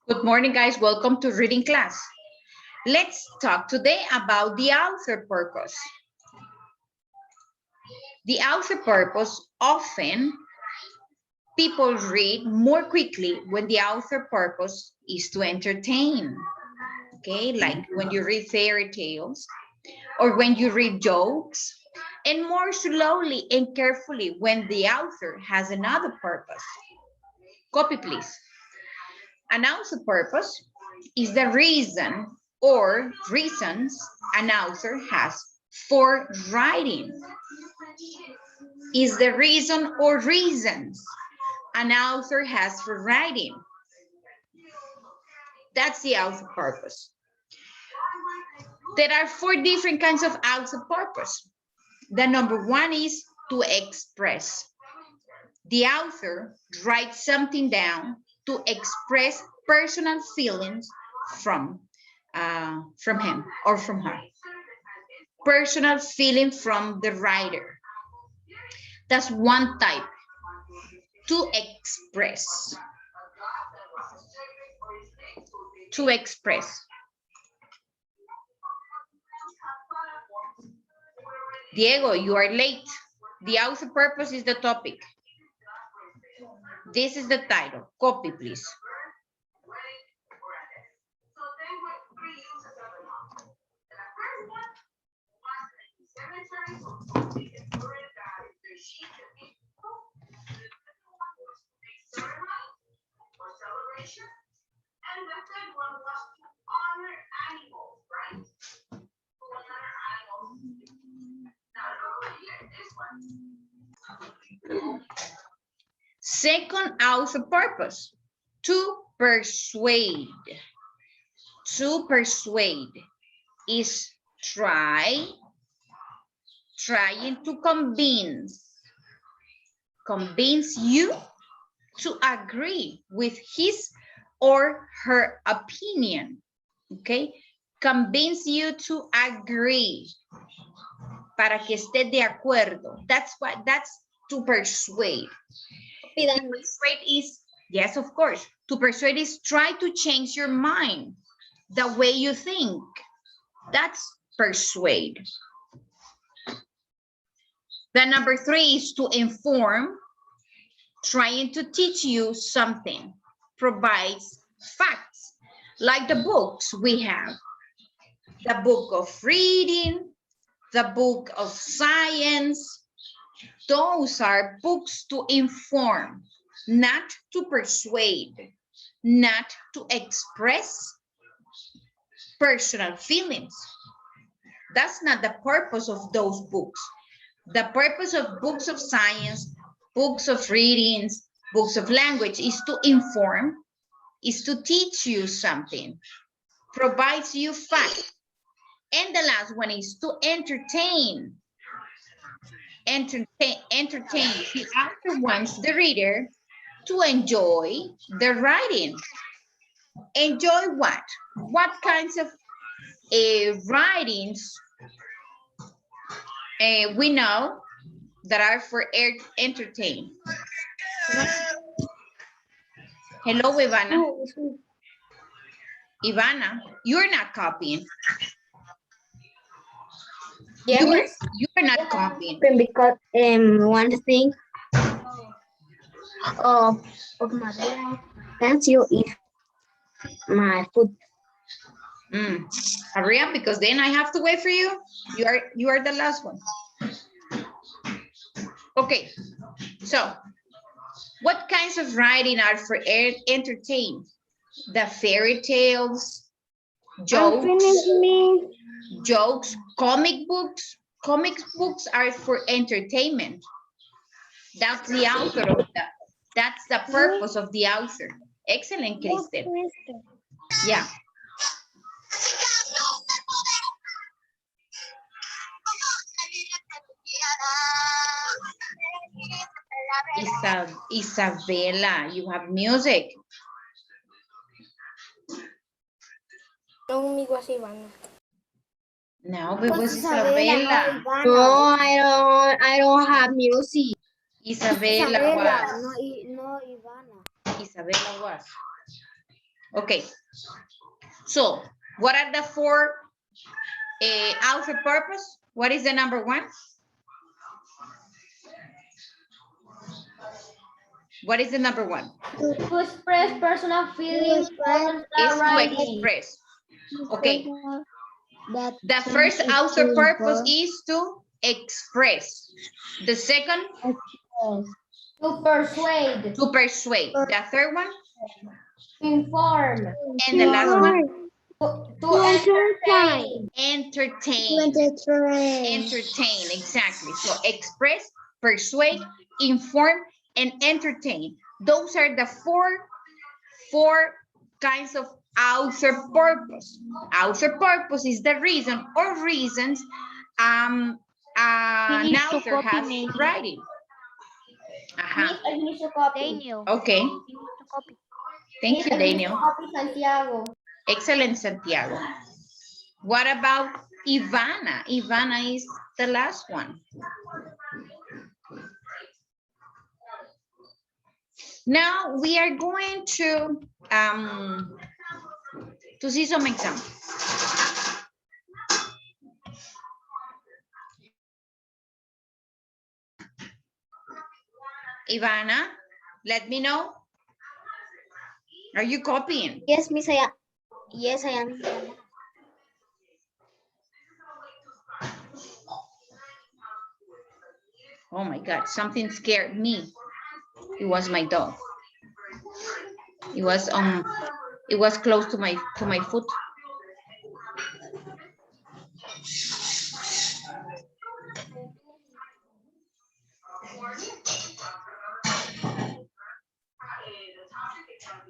Good morning, guys. Welcome to reading class. Let's talk today about the author purpose. The author purpose, often people read more quickly when the author purpose is to entertain. Okay, like when you read fairy tales or when you read jokes, and more slowly and carefully when the author has another purpose. Copy, please. An author purpose is the reason or reasons an author has for writing. Is the reason or reasons an author has for writing. That's the author purpose. There are 4 different kinds of author purpose. The number 1 is to express. The author writes something down to express personal feelings from him or from her. Personal feeling from the writer. That's one type, to express. To express. Diego, you are late. The author purpose is the topic. This is the title. Copy, please. Second author purpose, to persuade. To persuade is trying to convince you to agree with his or her opinion. Okay, convince you to agree, para que esté de acuerdo. That's to persuade. To persuade is, yes, of course. To persuade is try to change your mind, the way you think. That's persuade. The number 3 is to inform, trying to teach you something, provides facts, like the books we have. The book of reading, the book of science. Those are books to inform, not to persuade, not to express personal feelings. That's not the purpose of those books. The purpose of books of science, books of readings, books of language is to inform, is to teach you something, provides you facts. And the last one is to entertain. Entertain. The author wants the reader to enjoy the writing. Enjoy what? What kinds of writings we know that are for entertain? Hello, Ivana. Ivana, you're not copying. Yes. You're not copying. Because one thing of my life pencil is my foot. Hurry up, because then I have to wait for you. You are the last one. Okay, so what kinds of writing are for entertain? The fairy tales, jokes, comic books. Comic books are for entertainment. That's the author of that. That's the purpose of the author. Excellent, Kristen. Yeah. Isabella, you have music. Conmigo así, Ivana. No, it was Isabella. No, I don't have music. Isabella was. No, Ivana. Isabella was. Okay. So what are the four author purpose? What is the number one? What is the number one? To express personal feelings on Is the to writing. express. Okay. That The first author purpose is to express. The second, To persuade. to persuade. The third one, To inform. and the last one, To entertain. entertain. Entertain, exactly. So express, persuade, inform, and entertain. Those are the four kinds of author purpose. Author purpose is the reason or reasons an author has writing. Miss, I finish the copy. Daniel. Okay. Thank you, Miss, I finish the Daniel. copy, Santiago. Excellent, Santiago. What about Ivana? Ivana is the last one. Now we are going to see some examples. Ivana, let me know. Are you copying? Yes, Miss, I am. Yes, I am. Oh my God, something scared me. It was my dog. It was close to my foot.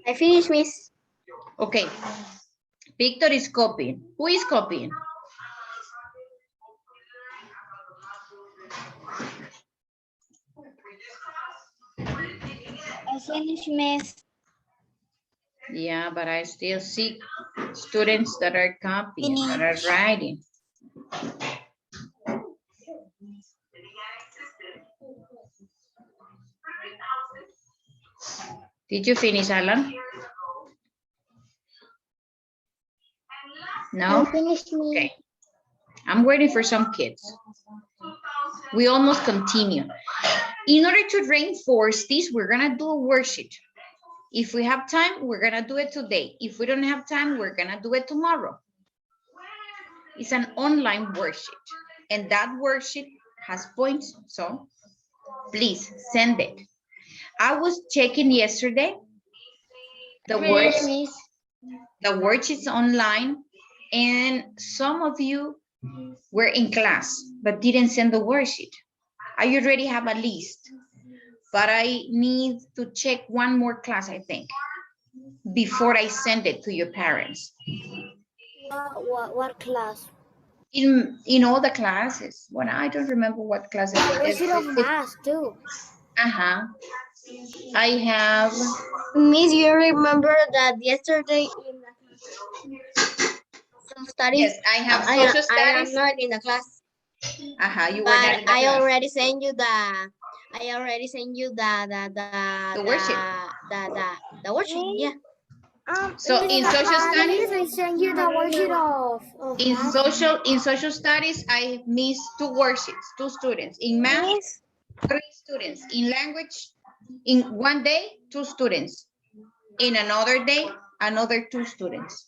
I finished, Miss. Okay. Victor is copying. Who is copying? I finished, Miss. Yeah, but I still see students that are copying, that are writing. Did you finish, Alan? No? I finished, Miss. Okay. I'm waiting for some kids. We almost continue. In order to reinforce this, we're gonna do a worksheet. If we have time, we're gonna do it today. If we don't have time, we're gonna do it tomorrow. It's an online worksheet, and that worksheet has points, so please send it. I was checking yesterday the worksheets online, and some of you were in class but didn't send the worksheet. I already have a list, but I need to check one more class, I think, before I send it to your parents. What class? In all the classes. Well, I don't remember what class it is. Worksheet of math too. I have. Miss, you remember that yesterday in some studies? Yes, I have social I am studies. not in the class. You were not in the I class. already sent you the. I already sent you the worksheet. The worksheet. Yeah. So in social studies, I sent you the worksheet of in social studies, I missed 2 worksheets, 2 students. In math, 3 students. In language, in one day, 2 students. In another day, another 2 students.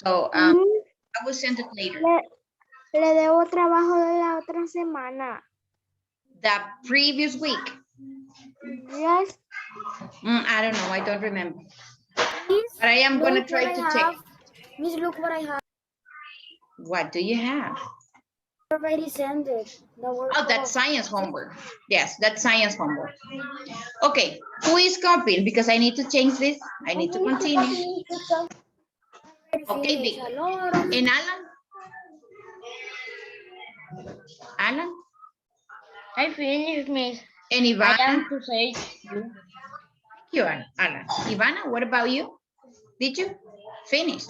So I will send it later. Le debo trabajo de la otra semana. The previous week. Yes. I don't know. I don't remember. But I am going to try to check. Miss, look what I have. What do you have? Already sent it. Oh, that's science homework. Yes, that's science homework. Okay, who is copying? Because I need to change this. I need to continue. Okay, Vic. And Alan? Alan? I finished, Miss. And I Ivana? am to say you. Thank you, Alan. Ivana, what about you? Did you finish?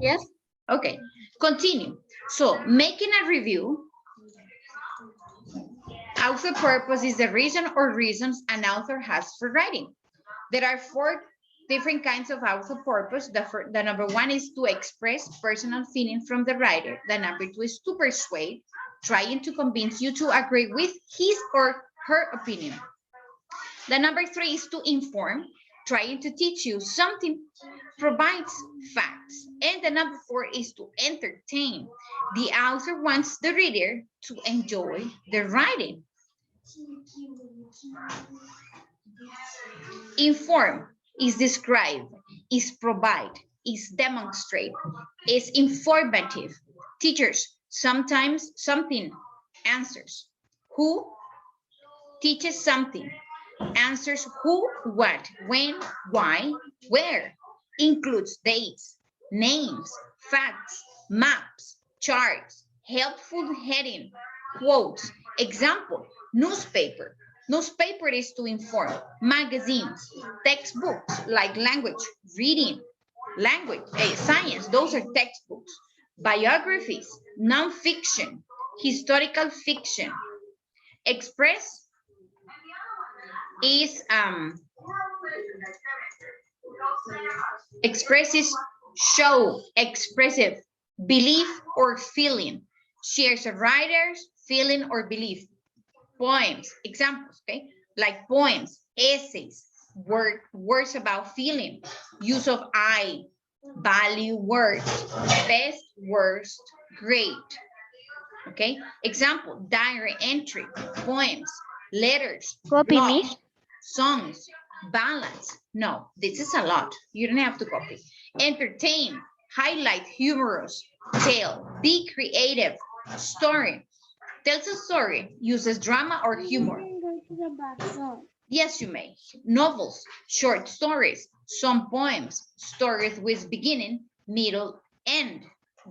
Yes. Okay, continue. So, making a review. Author purpose is the reason or reasons an author has for writing. There are 4 different kinds of author purpose. The number one is to express personal feeling from the writer. The number two is to persuade, trying to convince you to agree with his or her opinion. The number three is to inform, trying to teach you something, provides facts. And the number four is to entertain. The author wants the reader to enjoy the writing. Inform is describe, is provide, is demonstrate, is informative. Teachers, sometimes something, answers. Who teaches something, answers who, what, when, why, where, includes dates, names, facts, maps, charts, helpful heading, quotes, example, newspaper. Newspaper is to inform. Magazines, textbooks like language, reading, language, science, those are textbooks. Biographies, non-fiction, historical fiction. Express is expresses show, expressive, belief or feeling. Shares a writer's feeling or belief. Poems, examples, okay? Like poems, essays, words about feeling, use of I, value words, best, worst, great. Okay, example, diary entry, poems, letters, Copy, blogs, Miss. songs, ballads. No, this is a lot. You don't have to copy. Entertain, highlight, humorous, tale, be creative, story. Tells a story, uses drama or humor. Yes, you may. Novels, short stories, some poems, stories with beginning, middle, end,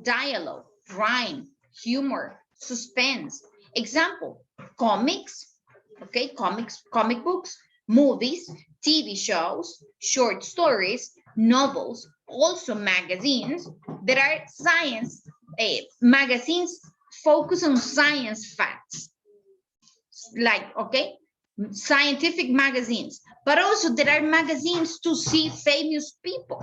dialogue, rhyme, humor, suspense. Example, comics, okay, comic books, movies, TV shows, short stories, novels, also magazines. There are science magazines focus on science facts, like, okay, scientific magazines, but also there are magazines to see famous people,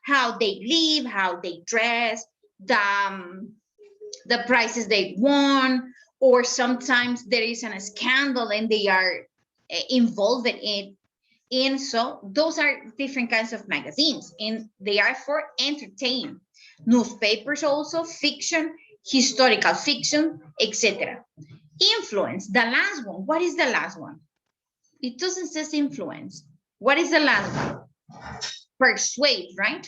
how they live, how they dress, the prizes they won, or sometimes there is a scandal and they are involved in it. So those are different kinds of magazines and they are for entertainment. Newspapers also, fiction, historical fiction, etc. Influence, the last one. What is the last one? It doesn't say influence. What is the last one? Persuade, right?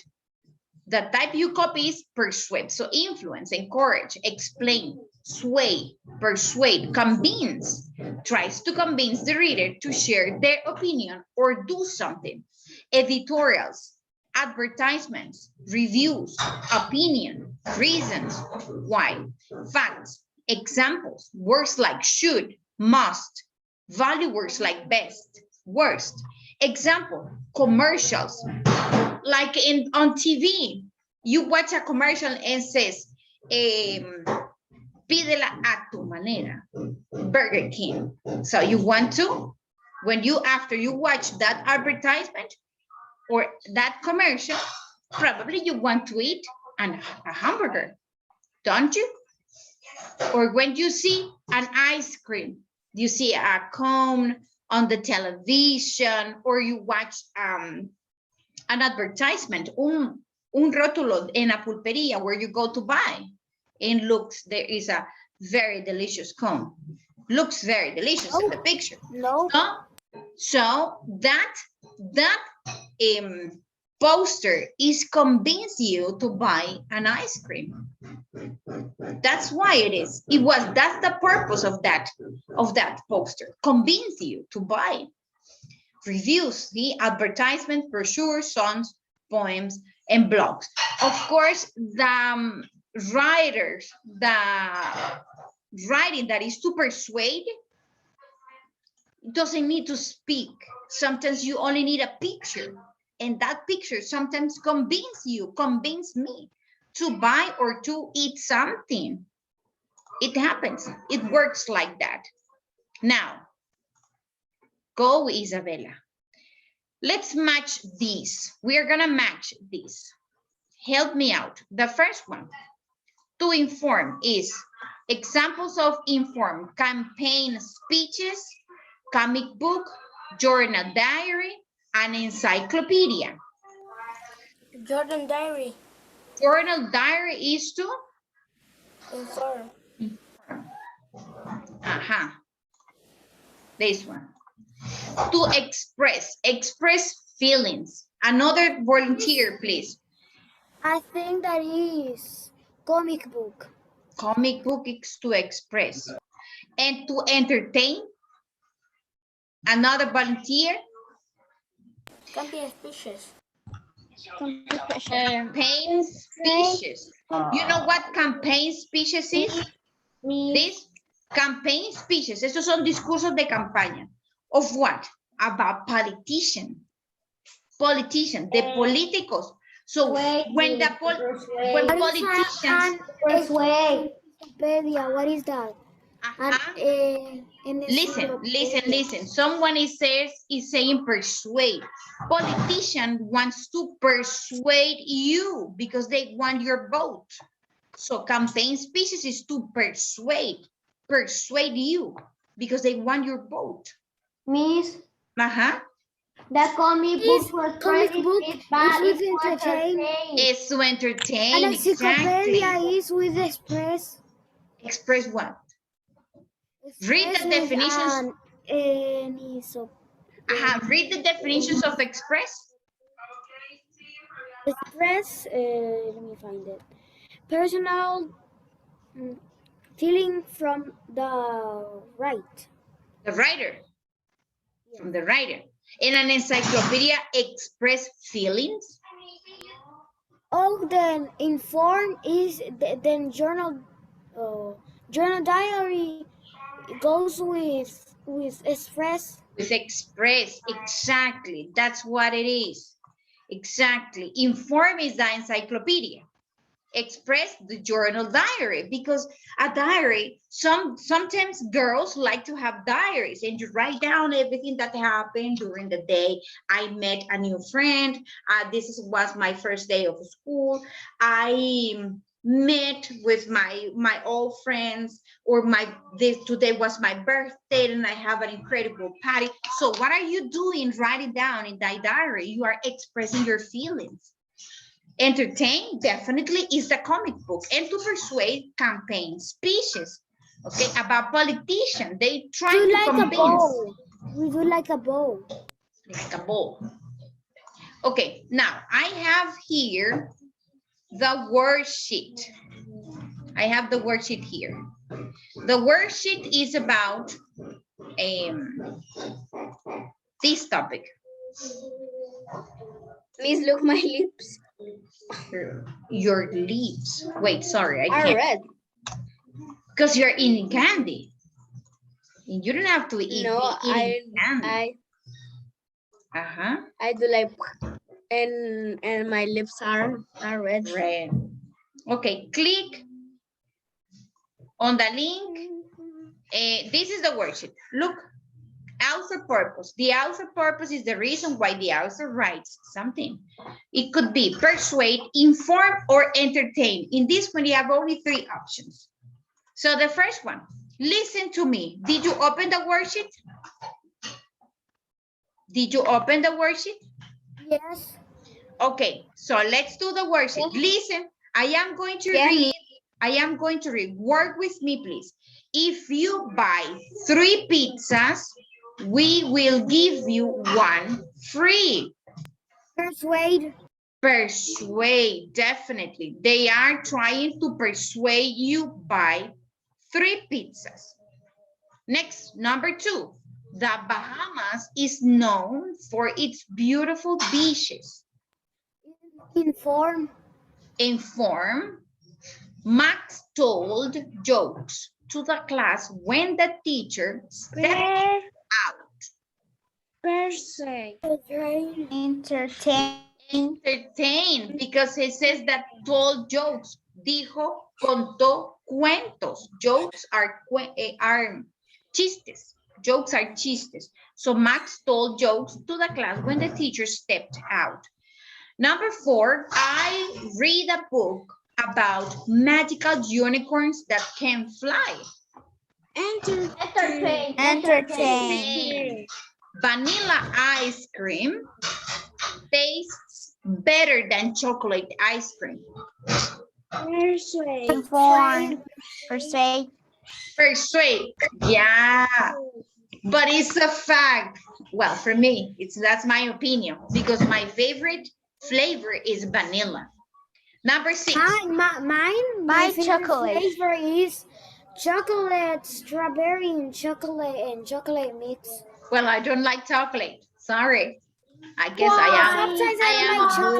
The type you copy is persuade. So influence, encourage, explain, sway, persuade, convince, tries to convince the reader to share their opinion or do something. Editorials, advertisements, reviews, opinion, reasons, why, facts, examples, words like should, must, value words like best, worst. Example, commercials, like on TV, you watch a commercial and says, pídela a tu manera, Burger King. So you want to, after you watch that advertisement or that commercial, probably you want to eat a hamburger, don't you? Or when you see an ice cream, you see a cone on the television, or you watch an advertisement, un rótulo en la pulpería where you go to buy, and looks, there is a very delicious cone. Looks very delicious in the picture. No. So that poster is convince you to buy an ice cream. That's why it is. That's the purpose of that poster. Convince you to buy. Reviews, the advertisement, brochures, songs, poems, and blogs. Of course, the writers, the writing that is to persuade doesn't need to speak. Sometimes you only need a picture, and that picture sometimes convince me to buy or to eat something. It happens. It works like that. Now, go, Isabella. Let's match these. We are gonna match these. Help me out. The first one, to inform, is examples of inform: campaign speeches, comic book, journal diary, and encyclopedia. Jordan Diary. Journal diary is to Inform. This one. To express feelings. Another volunteer, please. I think that is comic book. Comic book is to express. And to entertain. Another volunteer. Campaign speeches. Campaign speeches. You know what campaign speeches is? This campaign speeches. Estos son discursos de campaña. Of what? About politicians. Politicians, the políticos. So when politicians Persuade. Wikipedia, what is that? Listen. Someone is saying persuade. Politician wants to persuade you because they want your vote. So campaign speeches is to persuade you because they want your vote. Miss, The comic book was is to entertain. And encyclopedia is with express. Express what? Read the definitions. Read the definitions of express. Express, let me find it. Personal feeling from the right. The writer. From the writer. In an encyclopedia, express feelings. Oh, then inform is then journal diary goes with express. With express, exactly. That's what it is. Exactly. Inform is the encyclopedia. Express the journal diary, because a diary, sometimes girls like to have diaries and you write down everything that happened during the day. I met a new friend. This was my first day of school. I met with my old friends, or today was my birthday and I have an incredible party. So what are you doing? Writing down in that diary, you are expressing your feelings. Entertain definitely is the comic book, and to persuade, campaign speeches. Okay, about politicians, they try to convince. We do like a bow. Like a ball. Okay, now I have here the worksheet. I have the worksheet here. The worksheet is about this topic. Please look my lips. Your lips. Wait, sorry, I can't. Red. Because you're eating candy. You don't have to eat, eating candy. I do like, and my lips are red. Red. Okay, click on the link. This is the worksheet. Look, author purpose. The author purpose is the reason why the author writes something. It could be persuade, inform, or entertain. In this one, you have only 3 options. So the first one, listen to me. Did you open the worksheet? Did you open the worksheet? Yes. Okay, so let's do the worksheet. Listen, I am going to read. I am going to read. Work with me, please. If you buy 3 pizzas, we will give you 1 free. Persuade. Persuade, definitely. They are trying to persuade you buy 3 pizzas. Next, number 2. The Bahamas is known for its beautiful beaches. Inform. Inform. Max told jokes to the class when the teacher stepped out. Persuade. Entertain. Entertain, because it says that told jokes. Dijo, contó cuentos. Jokes are chistes. Jokes are chistes. So Max told jokes to the class when the teacher stepped out. Number 4, I read a book about magical unicorns that can fly. Entertain. Entertain. Vanilla ice cream tastes better than chocolate ice cream. Persuade. Yeah. But it's a fact. Well, for me, that's my opinion because my favorite flavor is vanilla. Number 6. My chocolate flavor is chocolate, strawberry, and chocolate mix. Well, I don't like chocolate. Sorry. I guess I am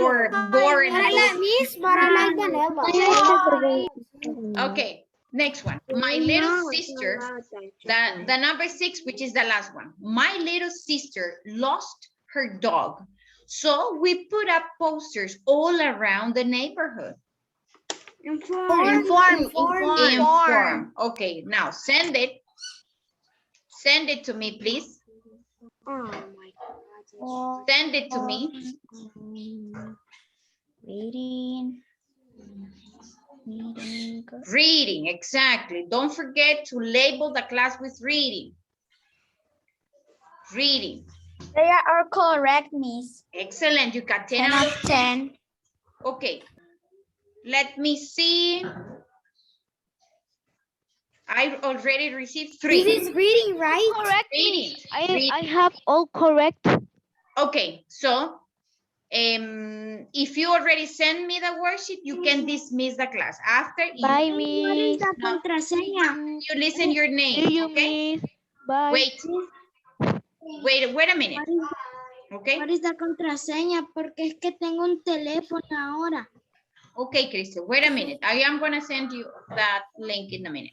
bored. I like mix, but I like vanilla. Okay, next one. My little sister, the number 6, which is the last one. My little sister lost her dog. So we put up posters all around the neighborhood. Inform. Okay, now send it. Send it to me, please. Oh my God. Send it to me. Reading, exactly. Don't forget to label the class with reading. Reading. They are correct, Miss. Excellent. You got 10 out of 10. Okay. Let me see. I already received 3. This is reading, right? Correct, Reading. Miss. I have all correct. Okay, so if you already send me the worksheet, you can dismiss the class. After Bye, Miss. you listen your name, See you, okay? Miss. Bye. Wait a minute. Okay. ¿Cuál es la contraseña? Porque es que tengo un teléfono ahora. Okay, Christian, wait a minute. I am going to send you that link in a minute.